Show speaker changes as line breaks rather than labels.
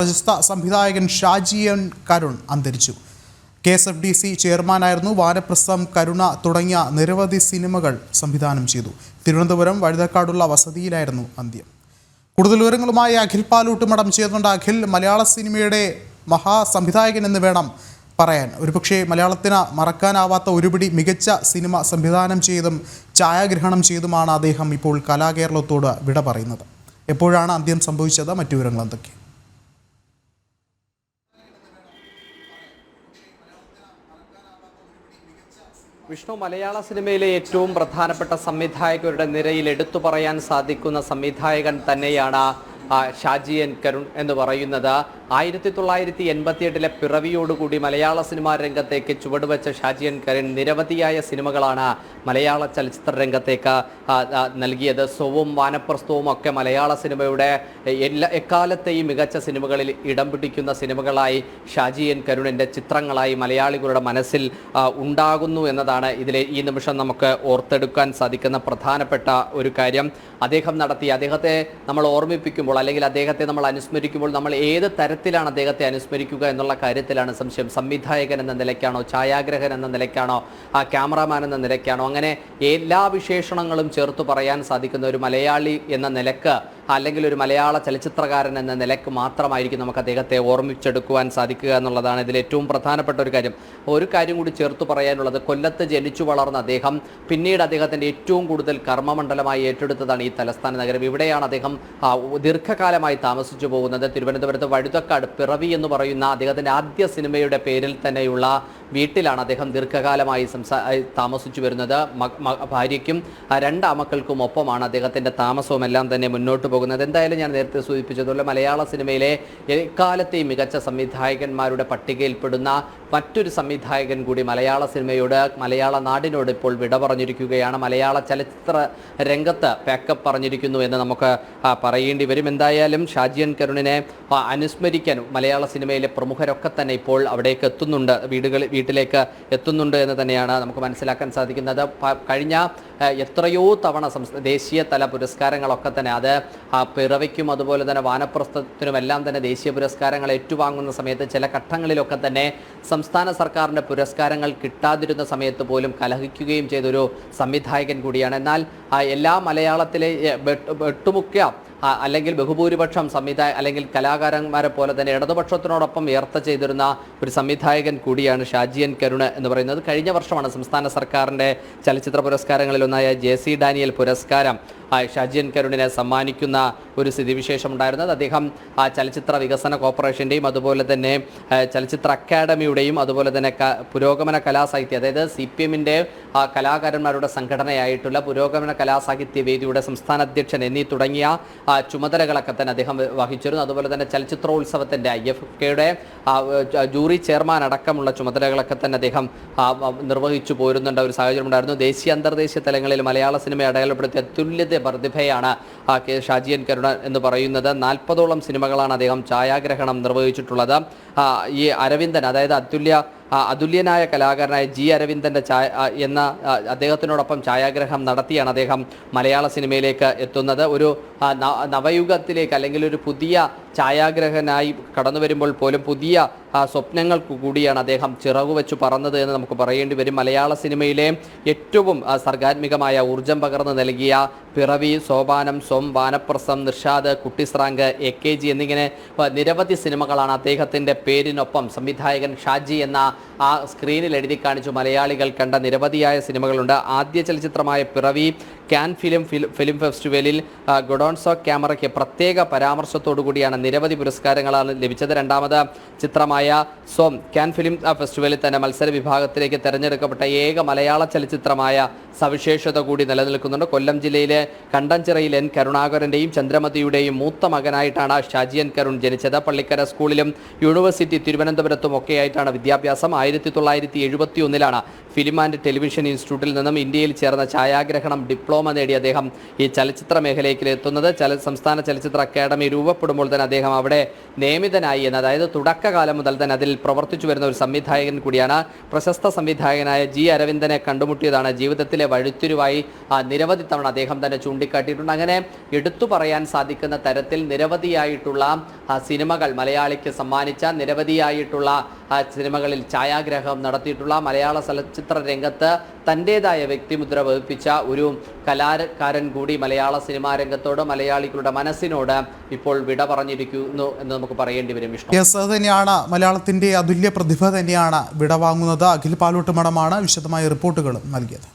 പ്രശസ്ത സംവിധായകൻ ഷാജി എൻ കരുൺ അന്തരിച്ചു. KSFDC ചെയർമാനായിരുന്നു. വാനപ്രസ്ഥം, കരുണ തുടങ്ങിയ നിരവധി സിനിമകൾ സംവിധാനം ചെയ്തു. തിരുവനന്തപുരം വഴുതക്കാടുള്ള വസതിയിലായിരുന്നു അന്ത്യം. കൂടുതൽ വിവരങ്ങളുമായി അഖിൽ പാലൂട്ട് മഠം ചേർന്നുണ്ട്. അഖിൽ, മലയാള സിനിമയുടെ മഹാസംവിധായകൻ എന്ന് വേണം പറയാൻ. ഒരുപക്ഷെ മലയാളത്തിന് മറക്കാനാവാത്ത ഒരുപിടി മികച്ച സിനിമ സംവിധാനം ചെയ്തും ഛായാഗ്രഹണം ചെയ്തുമാണ് അദ്ദേഹം ഇപ്പോൾ കലാകേരളത്തോട് വിട പറയുന്നത്. എപ്പോഴാണ് അന്ത്യം സംഭവിച്ചത്? മറ്റു വിവരങ്ങൾ എന്തൊക്കെ?
വിഷ്ണു, മലയാള സിനിമയിലെ ഏറ്റവും പ്രധാനപ്പെട്ട സംവിധായകരുടെ നിരയിൽ എടുത്തു പറയാൻ സാധിക്കുന്ന സംവിധായകൻ തന്നെയാണ് ഷാജി എൻ കരുൺ എന്ന് പറയുന്നത്. 1988 പിറവിയോടുകൂടി മലയാള സിനിമാ രംഗത്തേക്ക് ചുവടുവെച്ച ഷാജി എൻ കരുൺ നിരവധിയായ സിനിമകളാണ് മലയാള ചലച്ചിത്ര രംഗത്തേക്ക് നൽകിയത്. സൊവും വാനപ്രസ്ഥവും ഒക്കെ മലയാള സിനിമയുടെ എക്കാലത്തെയും മികച്ച സിനിമകളിൽ ഇടം പിടിക്കുന്ന സിനിമകളായി ഷാജി എൻ കരുണിൻ്റെ ചിത്രങ്ങളായി മലയാളികളുടെ മനസ്സിൽ ഉണ്ടാകുന്നു എന്നതാണ് ഇതിലെ ഈ നിമിഷം നമുക്ക് ഓർത്തെടുക്കാൻ സാധിക്കുന്ന പ്രധാനപ്പെട്ട ഒരു കാര്യം. അദ്ദേഹത്തെ നമ്മൾ ഓർമ്മിപ്പിക്കുമ്പോൾ അല്ലെങ്കിൽ അദ്ദേഹത്തെ നമ്മൾ അനുസ്മരിക്കുമ്പോൾ നമ്മൾ ഏത് തരത്തിലാണ് അദ്ദേഹത്തെ അനുസ്മരിക്കുക എന്നുള്ള കാര്യത്തിലാണ് സംശയം. സംവിധായകൻ എന്ന നിലയ്ക്കാണോ, ഛായാഗ്രഹൻ എന്ന നിലയ്ക്കാണോ, ക്യാമറാമാൻ എന്ന നിലയ്ക്കാണോ, അങ്ങനെ എല്ലാ വിശേഷണങ്ങളും ചേർത്ത് പറയാൻ സാധിക്കുന്ന ഒരു മലയാളി എന്ന നിലക്ക് അല്ലെങ്കിൽ ഒരു മലയാള ചലച്ചിത്രകാരൻ എന്ന നിലക്ക് മാത്രമായിരിക്കും നമുക്ക് അദ്ദേഹത്തെ ഓർമ്മിച്ചെടുക്കുവാൻ സാധിക്കുക എന്നുള്ളതാണ് ഇതിൽ ഏറ്റവും പ്രധാനപ്പെട്ട ഒരു കാര്യം. ഒരു കാര്യം കൂടി ചേർത്ത് പറയാനുള്ളത്, കൊല്ലത്ത് ജനിച്ചു വളർന്ന അദ്ദേഹം പിന്നീട് അദ്ദേഹത്തിൻ്റെ ഏറ്റവും കൂടുതൽ കർമ്മമണ്ഡലമായി ഏറ്റെടുത്തതാണ് ഈ തലസ്ഥാന നഗരം. ഇവിടെയാണ് അദ്ദേഹം ദീർഘകാലമായി താമസിച്ചു പോകുന്നത്. തിരുവനന്തപുരത്ത് വഴുതക്കാട് പിറവി എന്ന് പറയുന്ന അദ്ദേഹത്തിൻ്റെ ആദ്യ സിനിമയുടെ പേരിൽ തന്നെയുള്ള വീട്ടിലാണ് അദ്ദേഹം ദീർഘകാലമായി താമസിച്ചു വരുന്നത്. ഭാര്യയ്ക്കും 2 ആമക്കൾക്കും ഒപ്പമാണ് അദ്ദേഹത്തിൻ്റെ താമസവും എല്ലാം തന്നെ മുന്നോട്ട് പോകുന്നത്. എന്തായാലും ഞാൻ നേരത്തെ സൂചിപ്പിച്ചതുപോലെ മലയാള സിനിമയിലെ എക്കാലത്തെയും മികച്ച സംവിധായകന്മാരുടെ പട്ടികയിൽപ്പെടുന്ന മറ്റൊരു സംവിധായകൻ കൂടി മലയാള സിനിമയോട്, മലയാള നാടിനോട് ഇപ്പോൾ വിട പറഞ്ഞിരിക്കുകയാണ്. മലയാള ചലച്ചിത്ര രംഗത്ത് പാക്കപ്പ് പറഞ്ഞിരിക്കുന്നു എന്ന് നമുക്ക് പറയേണ്ടി വരും. എന്തായാലും ഷാജി എൻ കരുണിനെ അനുസ്മരിക്കാൻ മലയാള സിനിമയിലെ പ്രമുഖരൊക്കെ തന്നെ ഇപ്പോൾ അവിടേക്ക് എത്തുന്നുണ്ട്, വീട്ടിലേക്ക് എത്തുന്നുണ്ട് എന്ന് തന്നെയാണ് നമുക്ക് മനസ്സിലാക്കാൻ സാധിക്കുന്നത്. കഴിഞ്ഞ എത്രയോ തവണ ദേശീയ തല പുരസ്കാരങ്ങളൊക്കെ തന്നെ, അത് പിറവിക്കും അതുപോലെ തന്നെ വാനപ്രസ്ഥത്തിനുമെല്ലാം തന്നെ ദേശീയ പുരസ്കാരങ്ങൾ ഏറ്റുവാങ്ങുന്ന സമയത്ത് ചില ഘട്ടങ്ങളിലൊക്കെ തന്നെ സംസ്ഥാന സർക്കാരിൻ്റെ പുരസ്കാരങ്ങൾ കിട്ടാതിരുന്ന സമയത്ത് പോലും കലഹിക്കുകയും ചെയ്തൊരു സംവിധായകൻ കൂടിയാണ്. എന്നാൽ എല്ലാ മലയാളത്തിലെ വെട്ടുമുഖ്യ അല്ലെങ്കിൽ ബഹുഭൂരിപക്ഷം അല്ലെങ്കിൽ കലാകാരന്മാരെ പോലെ തന്നെ ഇടതുപക്ഷത്തിനോടൊപ്പം ഉയർത്ത ചെയ്തിരുന്ന ഒരു സംവിധായകൻ കൂടിയാണ് ഷാജി എൻ കരുൺ എന്ന് പറയുന്നത്. കഴിഞ്ഞ വർഷമാണ് സംസ്ഥാന സർക്കാരിൻ്റെ ചലച്ചിത്ര പുരസ്കാരങ്ങളിലൊന്നായ JC ഡാനിയൽ പുരസ്കാരം ഷാജി എൻ കരുണിനെ സമ്മാനിക്കുന്ന ഒരു സ്ഥിതിവിശേഷം ഉണ്ടായിരുന്നത്. അദ്ദേഹം ചലച്ചിത്ര വികസന കോർപ്പറേഷൻ്റെയും അതുപോലെ തന്നെ ചലച്ചിത്ര അക്കാദമിയുടെയും അതുപോലെ തന്നെ പുരോഗമന കലാസാഹിത്യ, അതായത് CPMൻ്റെ കലാകാരന്മാരുടെ സംഘടനയായിട്ടുള്ള പുരോഗമന കലാസാഹിത്യ വേദിയുടെ സംസ്ഥാന അധ്യക്ഷൻ എന്നീ തുടങ്ങിയ ചുമതലകളൊക്കെ തന്നെ അദ്ദേഹം വഹിച്ചിരുന്നു. അതുപോലെ തന്നെ ചലച്ചിത്രോത്സവത്തിൻ്റെ IFFKയുടെ ജൂറി ചെയർമാൻ അടക്കമുള്ള ചുമതലകളൊക്കെ തന്നെ അദ്ദേഹം നിർവഹിച്ചു പോരുന്നുണ്ട് ഒരു സാഹചര്യം ഉണ്ടായിരുന്നു. ദേശീയ അന്തർദേശീയ തലങ്ങളിൽ മലയാള സിനിമയെ അടയാളപ്പെടുത്തിയ തുല്യത പ്രതിഭയാണ് ഷാജി എൻ കരുൺ എന്ന് പറയുന്നത്. 40ഓളം സിനിമകളാണ് അദ്ദേഹം ഛായാഗ്രഹണം നിർവഹിച്ചിട്ടുള്ളത്. ഈ അരവിന്ദൻ, അതായത് അതുല്യനായ കലാകാരനായ G. അരവിന്ദൻ്റെ എന്ന അദ്ദേഹത്തിനോടൊപ്പം ഛായാഗ്രഹണം നടത്തിയാണ് അദ്ദേഹം മലയാള സിനിമയിലേക്ക് എത്തുന്നത്. ഒരു നവയുഗത്തിലേക്ക് അല്ലെങ്കിൽ ഒരു പുതിയ ഛായാഗ്രഹനായി കടന്നു വരുമ്പോൾ പോലും പുതിയ സ്വപ്നങ്ങൾക്ക് കൂടിയാണ് അദ്ദേഹം ചിറകുവെച്ച് പറന്നത് എന്ന് നമുക്ക് പറയേണ്ടി വരും. മലയാള സിനിമയിലെ ഏറ്റവും സർഗാത്മികമായ ഊർജം പകർന്നു നൽകിയ പിറവി, സോപാനം, സ്വം, വാനപ്രസ്ഥം, നിഷാദ്, കുട്ടിസ്രാങ്ക്, AKG എന്നിങ്ങനെ നിരവധി സിനിമകളാണ് അദ്ദേഹത്തിൻ്റെ പേരിനൊപ്പം സംവിധായകൻ ഷാജി എന്ന ആ സ്ക്രീനിൽ എഴുതി കാണിച്ചു മലയാളികൾ കണ്ട നിരവധിയായ സിനിമകളുണ്ട്. ആദ്യ ചലച്ചിത്രമായ പിറവി കാൻ ഫിലിം ഫെസ്റ്റിവലിൽ ഗൊഡോൺസോ ക്യാമറയ്ക്ക് പ്രത്യേക പരാമർശത്തോടു കൂടിയാണ് നിരവധി പുരസ്കാരങ്ങളാണ് ലഭിച്ചത്. രണ്ടാമത് ചിത്രമായ സ്വം കാൻ ഫിലിം ഫെസ്റ്റിവലിൽ തന്നെ മത്സര വിഭാഗത്തിലേക്ക് തിരഞ്ഞെടുക്കപ്പെട്ട ഏക മലയാള ചലച്ചിത്രമായ സവിശേഷത കൂടി നിലനിൽക്കുന്നുണ്ട്. കൊല്ലം ജില്ലയിലെ കണ്ടഞ്ചിറയിൽ N. കരുണാകരൻ്റെയും ചന്ദ്രമതിയുടെയും മൂത്ത മകനായിട്ടാണ് ഷാജി എൻ കരുൺ ജനിച്ചത്. പള്ളിക്കര സ്കൂളിലും യൂണിവേഴ്സിറ്റി തിരുവനന്തപുരത്തും ഒക്കെയായിട്ടാണ് വിദ്യാഭ്യാസം. 1971 ഫിലിം ആൻഡ് ടെലിവിഷൻ ഇൻസ്റ്റിറ്റ്യൂട്ടിൽ നിന്നും ഇന്ത്യയിൽ ചേർന്ന ഛായാഗ്രഹണം ഡിപ്ലോമ നേടി അദ്ദേഹം ഈ ചലച്ചിത്ര മേഖലയ്ക്ക് എത്തുന്നത്. സംസ്ഥാന ചലച്ചിത്ര അക്കാദമി രൂപപ്പെടുമ്പോൾ തന്നെ അദ്ദേഹം അവിടെ നിയമിതനായി എന്ന്, അതായത് തുടക്കകാലം മുതൽ തന്നെ അതിൽ പ്രവർത്തിച്ചു വരുന്ന ഒരു സംവിധായകൻ കൂടിയാണ്. പ്രശസ്ത സംവിധായകനായ G. അരവിന്ദനെ കണ്ടുമുട്ടിയതാണ് ജീവിതത്തിൽ ജീവിതത്തിലെ വഴിത്തിരിവായി നിരവധി തവണ അദ്ദേഹം തന്നെ ചൂണ്ടിക്കാട്ടിയിട്ടുണ്ട്. അങ്ങനെ എടുത്തു പറയാൻ സാധിക്കുന്ന തരത്തിൽ നിരവധിയായിട്ടുള്ള സിനിമകൾ മലയാളിക്ക് സമ്മാനിച്ച, നിരവധിയായിട്ടുള്ള സിനിമകളിൽ ഛായാഗ്രഹം നടത്തിയിട്ടുള്ള, മലയാള ചലച്ചിത്ര രംഗത്ത് തൻ്റേതായ വ്യക്തിമുദ്ര വഹിപ്പിച്ച ഒരു കലാകാരൻ കൂടി മലയാള സിനിമാ രംഗത്തോട്, മലയാളികളുടെ മനസ്സിനോട് ഇപ്പോൾ വിട പറഞ്ഞിരിക്കുന്നു എന്ന് നമുക്ക് പറയേണ്ടി വരും.
യെസ്, അത് തന്നെയാണ്. മലയാളത്തിൻ്റെ അതുല്യ പ്രതിഭ തന്നെയാണ് വിടവാങ്ങുന്നത്. അഖിൽ പാലോട്ട് മഠമാണ് വിശദമായ റിപ്പോർട്ടുകളും നൽകിയത്.